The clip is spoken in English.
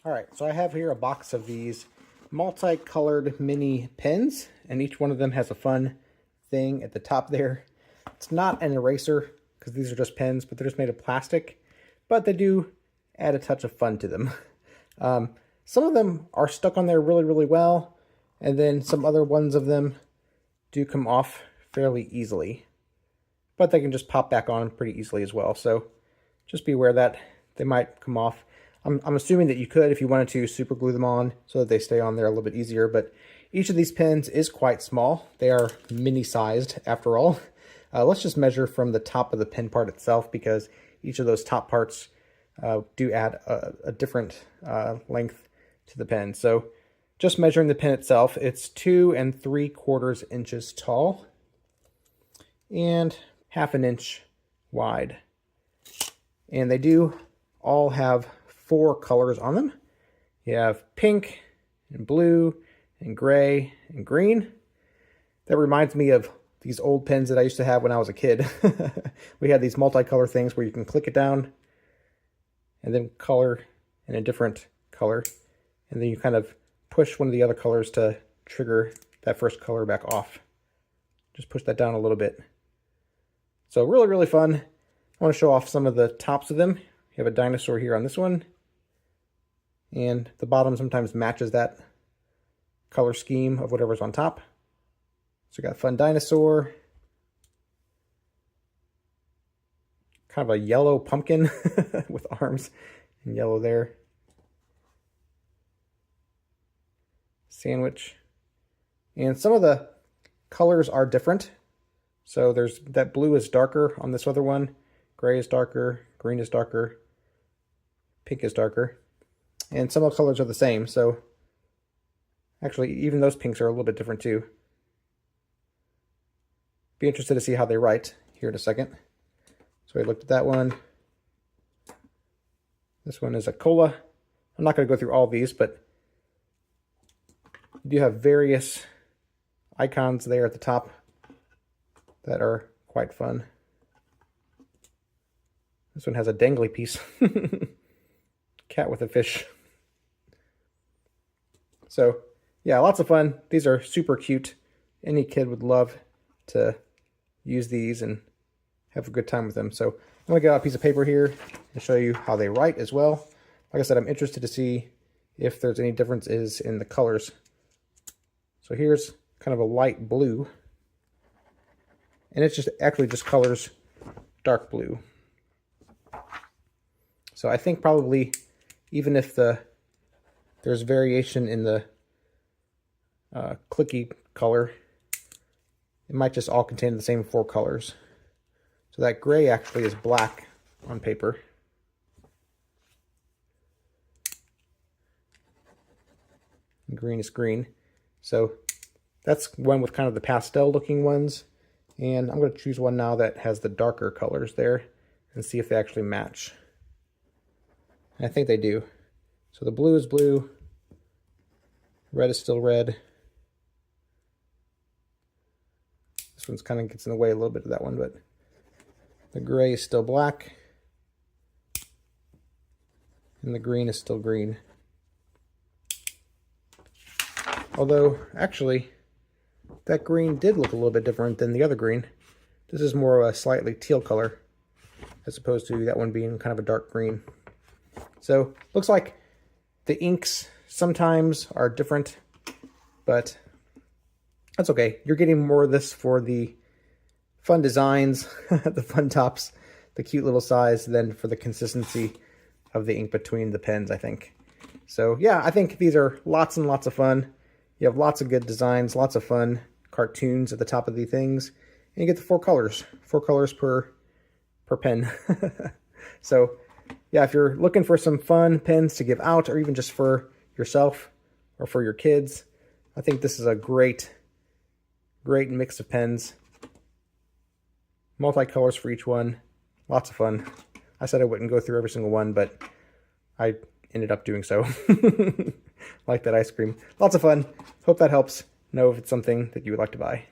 All right, so I have here a box of these multicolored mini pens, and each one of them has a fun thing at the top there. It's not an eraser, because these are just pens, but they're just made of plastic, but they do add a touch of fun to them. Some of them are stuck on there really, really well, and then some other ones of them do come off fairly easily, but they can just pop back on pretty easily as well, so just be aware that they might come off. I'm assuming that you could, if you wanted to, super glue them on so that they stay on there a little bit easier, but each of these pens is quite small. They are mini-sized after all. Let's just measure from the top of the pen part itself, because each of those top parts do add a different length to the pen. So just measuring the pen itself, it's 2 3/4 inches tall and 1/2 inch wide. And they do all have 4 colors on them. You have pink and blue and gray and green. That reminds me of these old pens that I used to have when I was a kid. We had these multicolor things where you can click it down and then color in a different color, and then you kind of push one of the other colors to trigger that first color back off. Just push that down a little bit. So really, really fun. I want to show off some of the tops of them. You have a dinosaur here on this one, and the bottom sometimes matches that color scheme of whatever's on top. So we got a fun dinosaur, kind of a yellow pumpkin with arms and yellow there. Sandwich. And some of the colors are different. So there's that blue is darker on this other one, gray is darker, green is darker, pink is darker. And some of the colors are the same, so actually even those pinks are a little bit different too. Be interested to see how they write here in a second. So I looked at that one. This one is a cola. I'm not going to go through all these, but you do have various icons there at the top that are quite fun. This one has a dangly piece. Cat with a fish. So yeah, lots of fun. These are super cute. Any kid would love to use these and have a good time with them. So I'm going to get out a piece of paper here and show you how they write as well. Like I said, I'm interested to see if there's any differences in the colors. So here's kind of a light blue, and it's just actually just colors dark blue. So I think probably even if there's variation in the clicky color, it might just all contain the same 4 colors. So that gray actually is black on paper. And green is green. So that's one with kind of the pastel looking ones. And I'm going to choose one now that has the darker colors there and see if they actually match. And I think they do. So the blue is blue, red is still red. This one's kind of gets in the way a little bit of that one, but the gray is still black, and the green is still green. Although, actually, that green did look a little bit different than the other green. This is more of a slightly teal color, as opposed to that one being kind of a dark green. So, looks like the inks sometimes are different, but that's okay. You're getting more of this for the fun designs, the fun tops, the cute little size, than for the consistency of the ink between the pens, I think. So yeah, I think these are lots and lots of fun. You have lots of good designs, lots of fun cartoons at the top of the things, and you get the 4 colors. 4 colors per pen. So yeah, if you're looking for some fun pens to give out, or even just for yourself or for your kids, I think this is a great mix of pens. Multi-colors for each one. Lots of fun. I said I wouldn't go through every single one, but I ended up doing so. Like that ice cream. Lots of fun. Hope that helps. Know if it's something that you would like to buy.